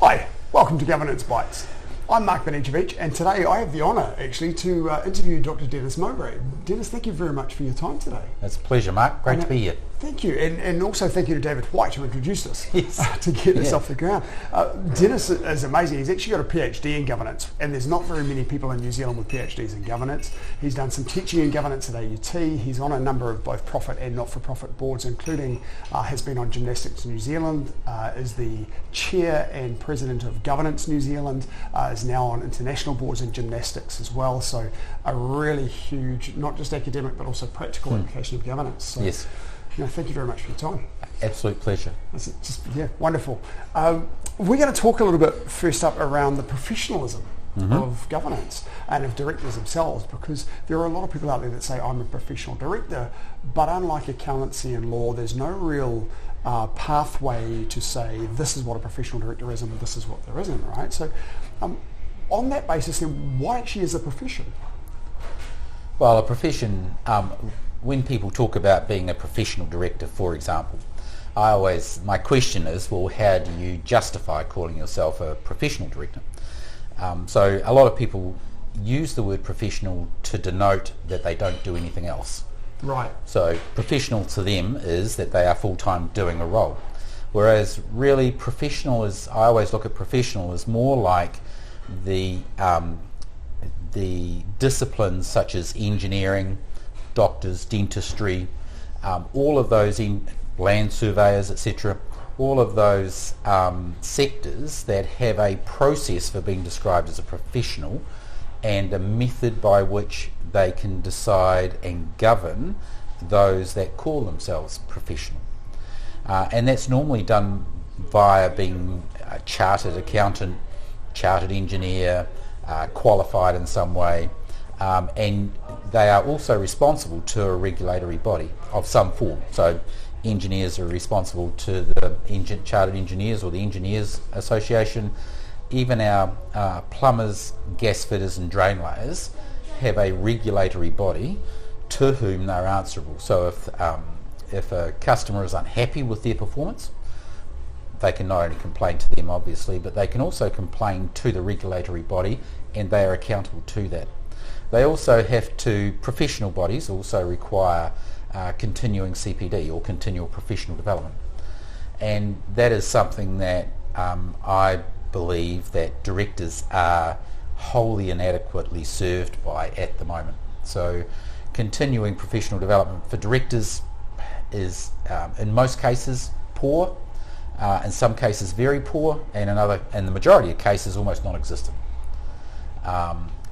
Hi, welcome to Governance Bites. I'm Mark Banicevich, and today I have the honour actually to interview Dr Denis Mowbray. Denis, thank you very much for your time today. It's a pleasure, Mark. Great to be here. Thank you, and also thank you to David White who introduced us to get us off the ground. Denis is amazing. He's actually got a PhD in governance, and there's not very many people in New Zealand with PhDs in governance. He's done some teaching in governance at AUT. He's on a number of both profit and not-for-profit boards, including has been on Gymnastics New Zealand, is the chair and president of Governance New Zealand, is now on international boards in gymnastics as well. So a really huge, not just academic, but also practical application of governance. So, yes. Thank you very much for your time. Absolute pleasure. Wonderful. We're going to talk a little bit first up around the professionalism of governance and of directors themselves, because there are a lot of people out there that say, I'm a professional director, but unlike accountancy and law, there's no real pathway to say this is what a professional director is and this is what there isn't, right? So on that basis, then, what actually is a profession? Well, a profession, when people talk about being a professional director, for example, my question is, well, how do you justify calling yourself a professional director? So a lot of people use the word professional to denote that they don't do anything else. Right. So professional to them is that they are full-time doing a role. Whereas really professional is, I always look at professional as more like the disciplines such as engineering, doctors, dentistry, all of those land surveyors, etc., all of those sectors that have a process for being described as a professional and a method by which they can decide and govern those that call themselves professional. And that's normally done via being a chartered accountant, chartered engineer, qualified in some way, and they are also responsible to a regulatory body of some form. So engineers are responsible to the Chartered Engineers or the Engineers Association. Even our plumbers, gas fitters and drain layers have a regulatory body to whom they're answerable. So if a customer is unhappy with their performance, they can not only complain to them obviously, but they can also complain to the regulatory body, and they are accountable to that. They also have to, professional bodies also require continuing CPD or continual professional development, and that is something that I believe that directors are wholly inadequately served by at the moment. So continuing professional development for directors is in most cases poor, in some cases very poor, and in the majority of cases almost non-existent.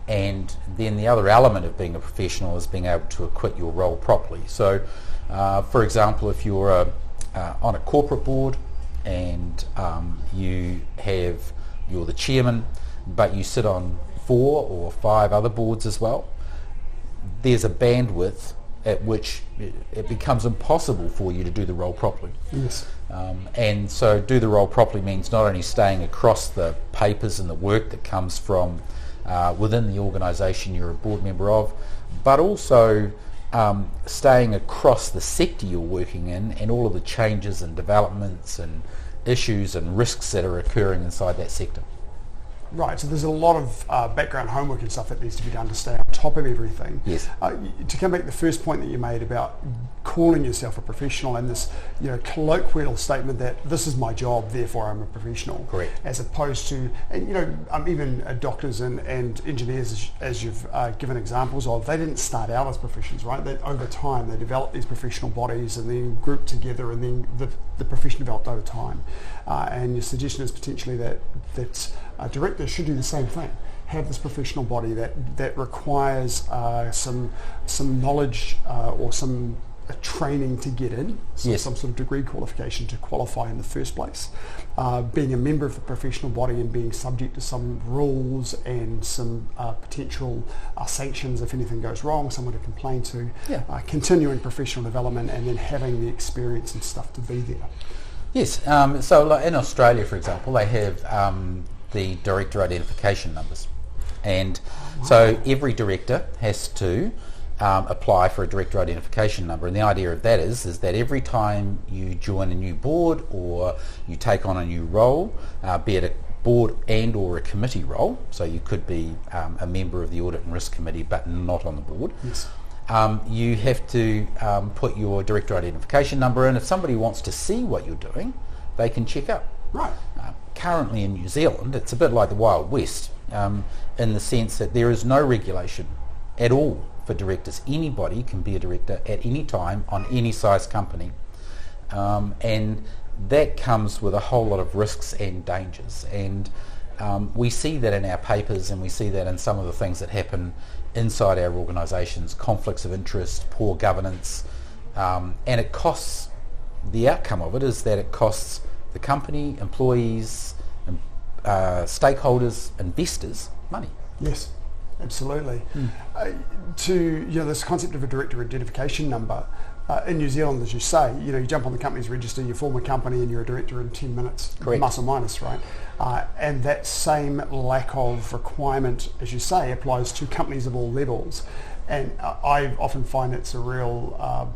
And then the other element of being a professional is being able to acquit your role properly. So for example, if you're on a corporate board and you're the chairman, but you sit on 4 or 5 other boards as well, there's a bandwidth at which it becomes impossible for you to do the role properly. Yes. And so do the role properly means not only staying across the papers and the work that comes from within the organisation you're a board member of, but also staying across the sector you're working in and all of the changes and developments and issues and risks that are occurring inside that sector. Right, so there's a lot of background homework and stuff that needs to be done to stay on top of everything. Yes. To come back to the first point that you made about calling yourself a professional and this colloquial statement that this is my job, therefore I'm a professional. Correct. As opposed to, and even doctors and engineers, as you've given examples of, they didn't start out as professions, right? That over time they developed these professional bodies and then grouped together, and then the profession developed over time. And your suggestion is potentially that directors should do the same thing. Have this professional body that requires some knowledge or some training to get in, so yes. some sort of degree qualification to qualify in the first place. Being a member of the professional body and being subject to some rules and some potential sanctions if anything goes wrong, someone to complain to. Yeah. Continuing professional development, and then having the experience and stuff to be there. Yes. So in Australia, for example, they have the director identification numbers, and so every director has to apply for a director identification number, and the idea of that is that every time you join a new board or you take on a new role, be it board and or a committee role, so you could be a member of the Audit and Risk Committee but not on the board, Yes. You have to put your director identification number in. If somebody wants to see what you're doing, they can check up. Right. Currently in New Zealand, it's a bit like the Wild West, in the sense that there is no regulation at all for directors. Anybody can be a director at any time on any size company, and that comes with a whole lot of risks and dangers, and we see that in our papers, and we see that in some of the things that happen inside our organisations: conflicts of interest, poor governance, and it costs. The outcome of it is that it costs the company, employees, stakeholders, investors money. Yes, absolutely. This concept of a director identification number, in New Zealand, as you say, you jump on the company's register, you form a company and you're a director in 10 minutes, Correct. Plus or minus, right? And that same lack of requirement, as you say, applies to companies of all levels. And I often find it's a real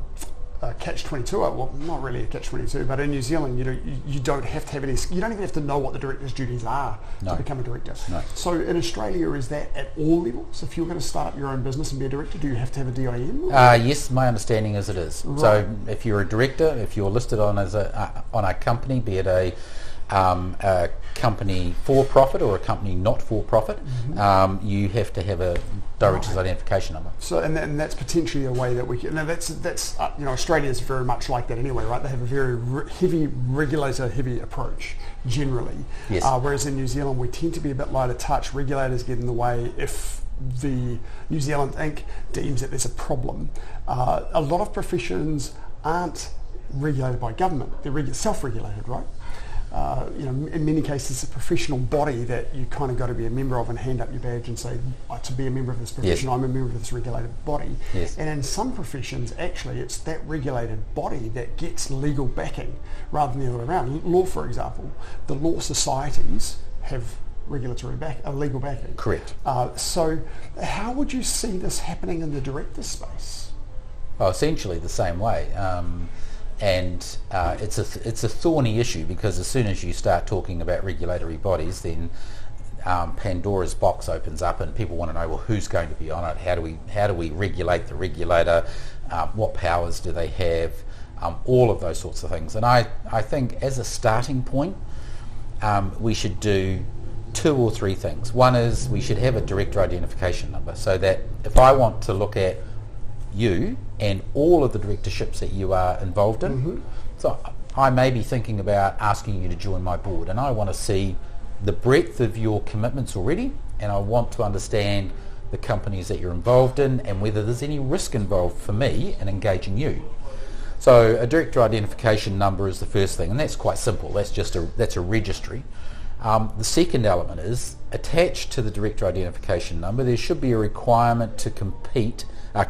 catch-22. Well, not really a catch-22, but in New Zealand, you don't have to have any. You don't even have to know what the director's duties are to become a director. No. So in Australia, is that at all levels? If you're going to start up your own business and be a director, do you have to have a DIN? Yes, my understanding is it is. Right. So if you're a director, if you're listed on as on a company, be it a company for profit or a company not for profit, you have to have a director's identification number. So and that's potentially a way that we can. Now that's Australia's very much like that anyway, right? They have a very regulator-heavy approach generally. Yes. Whereas in New Zealand, we tend to be a bit lighter touch. Regulators get in the way if the New Zealand Inc. deems that there's a problem. A lot of professions aren't regulated by government; they're self-regulated, right? In many cases, it's a professional body that you kind of got to be a member of and hand up your badge and say, to be a member of this profession, Yes. I'm a member of this regulated body. Yes. And in some professions, actually, it's that regulated body that gets legal backing rather than the other way around. Law, for example, the law societies have legal backing. Correct. So how would you see this happening in the director space? Well, essentially the same way. And it's a thorny issue, because as soon as you start talking about regulatory bodies, then Pandora's box opens up, and people want to know, well, who's going to be on it? How do we regulate the regulator? What powers do they have? All of those sorts of things. And I think as a starting point, we should do 2 or 3 things. One is we should have a director identification number, so that if I want to look at you and all of the directorships that you are involved in, so I may be thinking about asking you to join my board, and I want to see the breadth of your commitments already, and I want to understand the companies that you're involved in and whether there's any risk involved for me in engaging you. So a director identification number is the first thing, and that's quite simple. That's a registry. The second element is, attached to the director identification number, there should be a requirement to complete a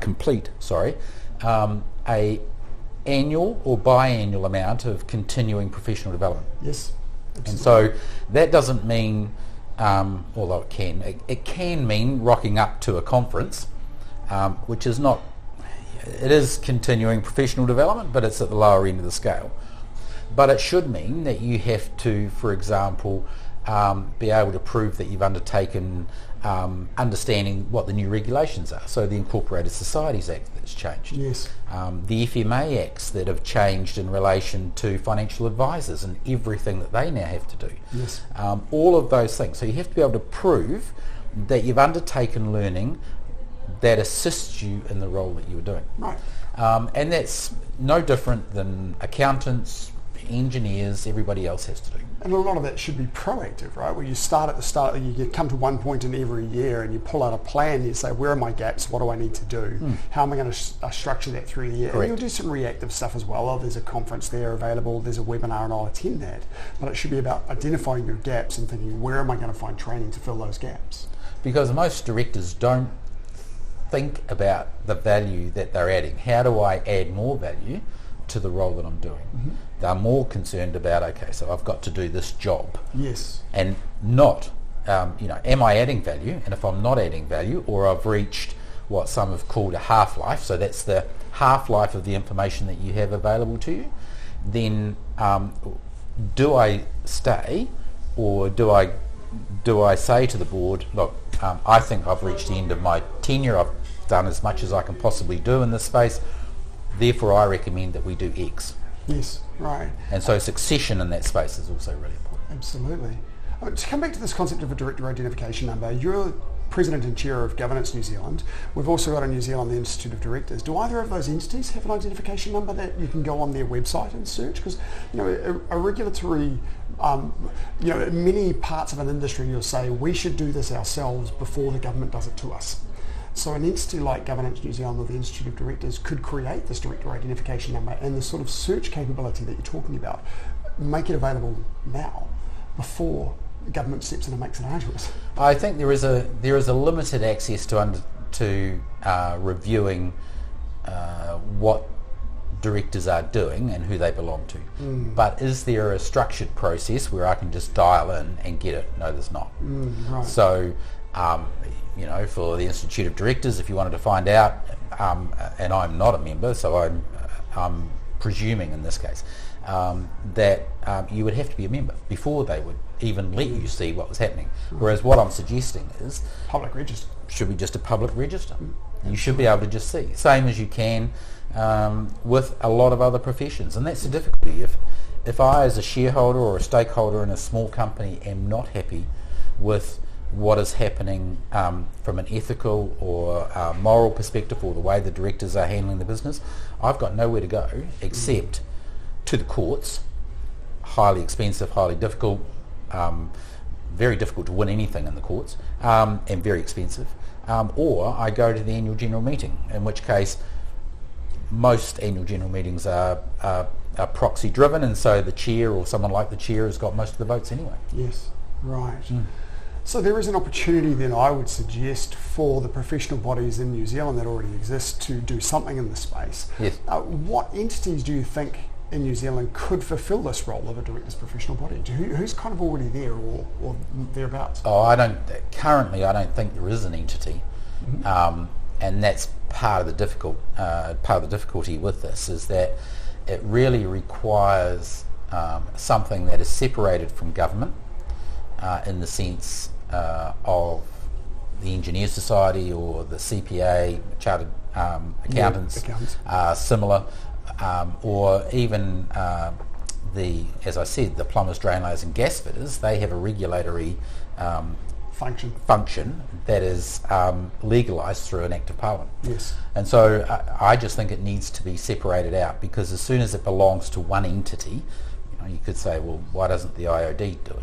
annual or biannual amount of continuing professional development. Yes. Absolutely. And so that doesn't mean, although it can mean rocking up to a conference, which is not. It is continuing professional development, but it's at the lower end of the scale. But it should mean that you have to, for example, be able to prove that you've undertaken understanding what the new regulations are. So the Incorporated Societies Act that's changed. Yes. The FMA Acts that have changed in relation to financial advisors and everything that they now have to do. Yes. All of those things. So you have to be able to prove that you've undertaken learning that assists you in the role that you are doing. Right. And that's no different than accountants, engineers, everybody else has to do. And a lot of that should be proactive, right? Where you start at the start, you come to one point in every year and you pull out a plan, you say, where are my gaps? What do I need to do? How am I going to structure that through the year? Correct. And you'll do some reactive stuff as well. Oh, there's a conference there available, there's a webinar, and I'll attend that. But it should be about identifying your gaps and thinking, where am I going to find training to fill those gaps? Because most directors don't think about the value that they're adding. How do I add more value to the role that I'm doing? They're more concerned about, okay, so I've got to do this job. Yes. And not, am I adding value? And if I'm not adding value, or I've reached what some have called a half-life, so that's the half-life of the information that you have available to you, then do I stay, or do I do I say to the board, look, I think I've reached the end of my tenure, I've done as much as I can possibly do in this space, therefore I recommend that we do X. Yes, right. And so succession in that space is also really important. Absolutely. To come back to this concept of a director identification number, you're President and Chair of Governance New Zealand. We've also got in New Zealand the Institute of Directors. Do either of those entities have an identification number that you can go on their website and search? Because a regulatory, in many parts of an industry you'll say we should do this ourselves before the government does it to us. So an entity like Governance New Zealand or the Institute of Directors could create this director identification number and the sort of search capability that you're talking about, make it available now before the government steps in and makes it arduous. I think there is a limited access to reviewing what directors are doing and who they belong to. But is there a structured process where I can just dial in and get it? No, there's not. Right. So, for the Institute of Directors, if you wanted to find out, and I'm not a member, so I'm presuming in this case, that you would have to be a member before they would even let you see what was happening. Whereas what I'm suggesting is public register. Should be just a public register. You should be able to just see, same as you can with a lot of other professions, and that's the difficulty. If I, as a shareholder or a stakeholder in a small company, am not happy with what is happening from an ethical or moral perspective, or the way the directors are handling the business, I've got nowhere to go except to the courts. Highly expensive, highly difficult, very difficult to win anything in the courts, and very expensive. Or I go to the annual general meeting, in which case most annual general meetings are proxy driven, and so the chair or someone like the chair has got most of the votes anyway. Yes, right. So there is an opportunity then, I would suggest, for the professional bodies in New Zealand that already exist to do something in this space. Yes. What entities do you think in New Zealand could fulfil this role of a director's professional body? Who's kind of already there or thereabouts? Currently I don't think there is an entity. And that's part of the difficulty with this, is that it really requires something that is separated from government, in the sense of the Engineers Society or the CPA, Chartered Accountants, similar, or even as I said, the plumbers, drainlayers and gas fitters. They have a regulatory function that is legalised through an Act of Parliament. Yes. And so I just think it needs to be separated out, because as soon as it belongs to one entity, you could say, well, why doesn't the IOD do it?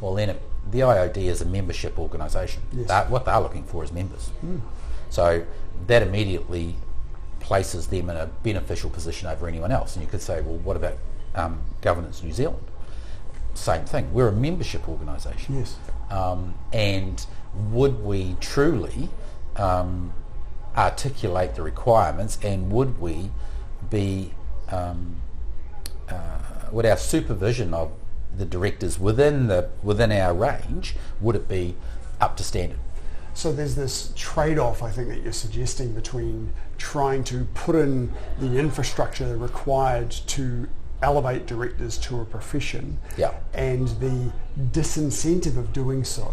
Well, then the IOD is a membership organisation. Yes. What they're looking for is members. So that immediately places them in a beneficial position over anyone else. And you could say, well, what about Governance New Zealand? Same thing. We're a membership organisation. Yes. And would we truly articulate the requirements, and would we be would our supervision of the directors within our range, would it be up to standard? So there's this trade-off, I think, that you're suggesting between trying to put in the infrastructure required to elevate directors to a profession, and the disincentive of doing so,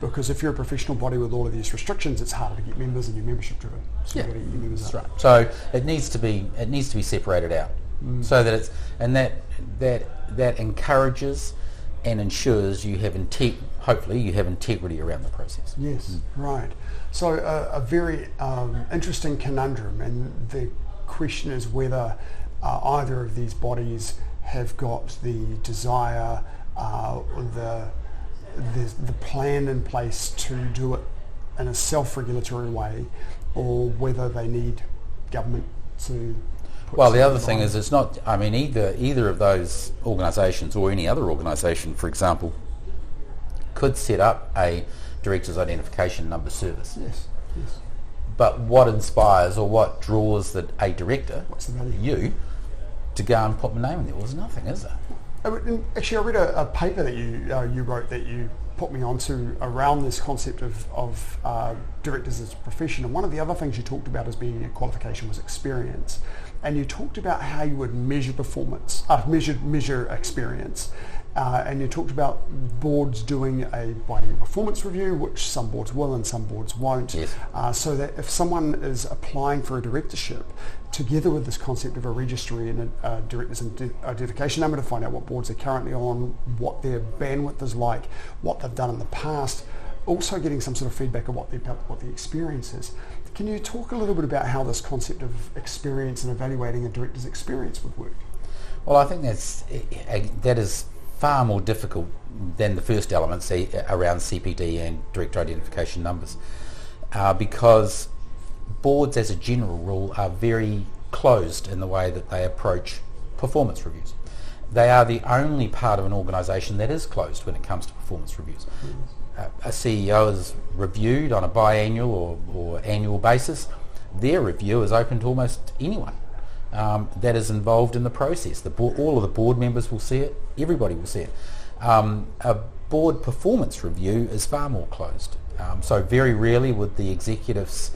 because if you're a professional body with all of these restrictions, it's harder to get members, and you're membership driven. So you've got to get your members up. Right. So it needs to be separated out, so that it's, and that encourages and ensures you have hopefully you have integrity around the process. Yes, right. So a very interesting conundrum, and the question is whether either of these bodies have got the desire, the plan in place to do it in a self-regulatory way, or whether they need government to. Well, the other thing is, it's not. I mean, either of those organisations or any other organisation, for example, could set up a directors' identification number service. Yes. Yes. But what inspires or what draws a director, what's the value? You, to go and put my name in there? Well, there's nothing, is there? Actually, I read a paper that you wrote that you put me onto around this concept of directors as a profession, and one of the other things you talked about as being a qualification was experience. and you talked about how you would measure performance, measure experience. And you talked about boards doing a biannual performance review, which some boards will and some boards won't. Yes. So that if someone is applying for a directorship, together with this concept of a registry and a director's identification number to find out what boards they're currently on, what their bandwidth is like, what they've done in the past, also getting some sort of feedback of what the experience is. Can you talk a little bit about how this concept of experience and evaluating a director's experience would work? Well, I think that is far more difficult than the first elements around CPD and director identification numbers, because boards as a general rule are very closed in the way that they approach performance reviews. They are the only part of an organisation that is closed when it comes to performance reviews. A CEO is reviewed on a biannual or annual basis. Their review is open to almost anyone that is involved in the process. All of the board members will see it. Everybody will see it. A board performance review is far more closed. So very rarely would the executives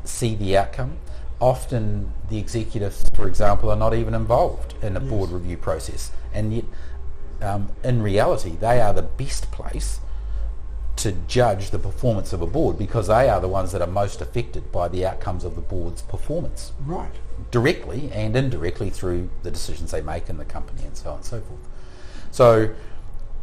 see the outcome. Often the executives, for example, are not even involved in a board review process. And yet, in reality, they are the best place to judge the performance of a board, because they are the ones that are most affected by the outcomes of the board's performance. Right. Directly and indirectly through the decisions they make in the company and so on and so forth. So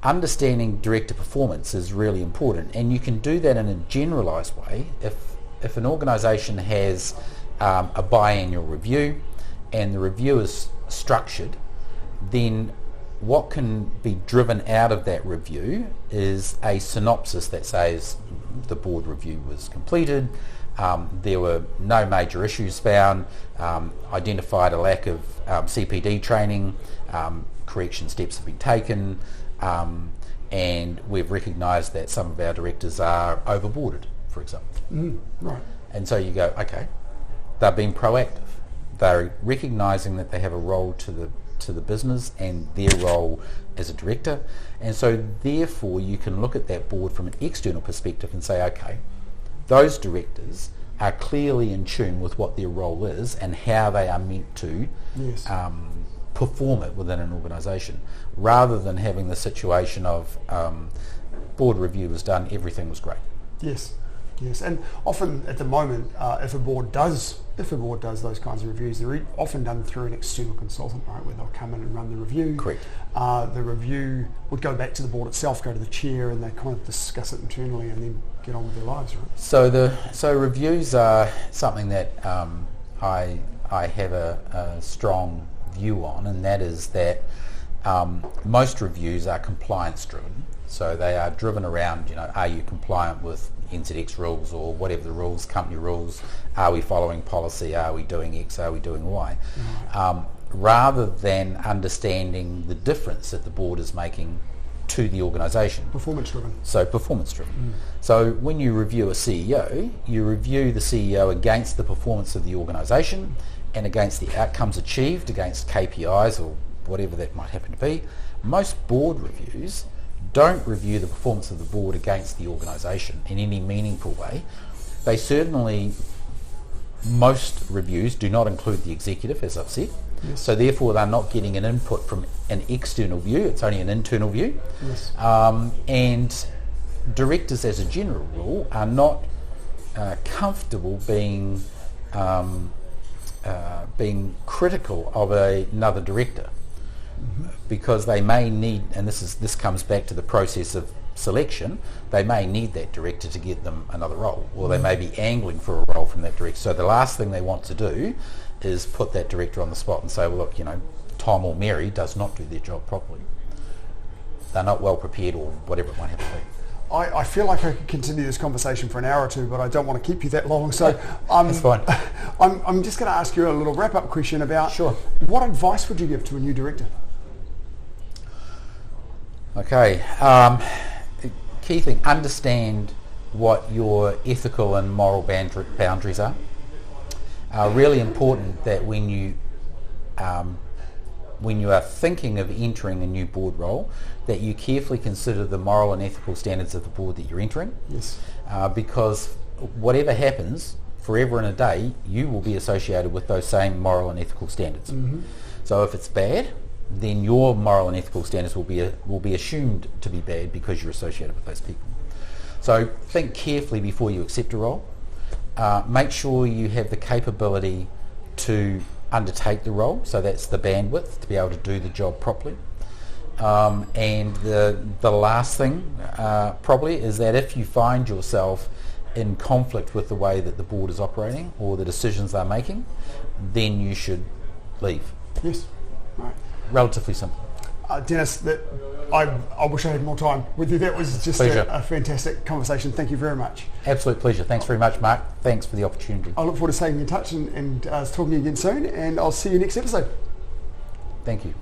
understanding director performance is really important, and you can do that in a generalised way. If an organisation has a biannual review and the review is structured, then what can be driven out of that review is a synopsis that says the board review was completed, there were no major issues found, identified a lack of CPD training, correction steps have been taken, and we've recognised that some of our directors are overboarded, for example. Right. And so you go, okay, they're being proactive. They're recognising that they have a role to the business and their role as a director, and so therefore you can look at that board from an external perspective and say, okay, those directors are clearly in tune with what their role is and how they are meant to perform it within an organisation, rather than having the situation of board review was done, everything was great. Yes, and often at the moment, if a board does those kinds of reviews, they're often done through an external consultant, right, where they'll come in and run the review. Correct. The review would go back to the board itself, go to the chair, and they kind of discuss it internally and then get on with their lives, right? So reviews are something that I have a strong view on, and that is that most reviews are compliance driven. So they are driven around, are you compliant with NZX rules or whatever the rules, company rules? Are we following policy? Are we doing X? Are we doing Y? Rather than understanding the difference that the board is making to the organisation. Performance driven. So performance driven. So when you review a CEO, you review the CEO against the performance of the organisation and against the outcomes achieved, against KPIs or whatever that might happen to be. Most board reviews don't review the performance of the board against the organisation in any meaningful way. They certainly, most reviews do not include the executive, as I've said. Yes. So therefore they're not getting an input from an external view, it's only an internal view. Yes. And directors as a general rule are not comfortable being critical of another director. Because they may need, and this comes back to the process of selection, they may need that director to get them another role, or they may be angling for a role from that director. So the last thing they want to do is put that director on the spot and say, well, look, Tom or Mary does not do their job properly. They're not well prepared, or whatever it might have to be. I feel like I could continue this conversation for an hour or two, but I don't want to keep you that long. So that's fine. I'm just going to ask you a little wrap-up question about what advice would you give to a new director? Okay, key thing, understand what your ethical and moral boundaries are. Really important that when you are thinking of entering a new board role, that you carefully consider the moral and ethical standards of the board that you're entering. Yes. Because whatever happens forever and a day, you will be associated with those same moral and ethical standards. So if it's bad, then your moral and ethical standards will be assumed to be bad because you're associated with those people. So think carefully before you accept a role. Make sure you have the capability to undertake the role, so that's the bandwidth to be able to do the job properly. And the last thing probably is that if you find yourself in conflict with the way that the board is operating or the decisions they're making, then you should leave. Yes. Right. Relatively simple. Denis, I wish I had more time with you. That was just a fantastic conversation. Thank you very much. Absolute pleasure. Thanks very much, Mark. Thanks for the opportunity. I look forward to staying in touch and talking again soon, and I'll see you next episode. Thank you.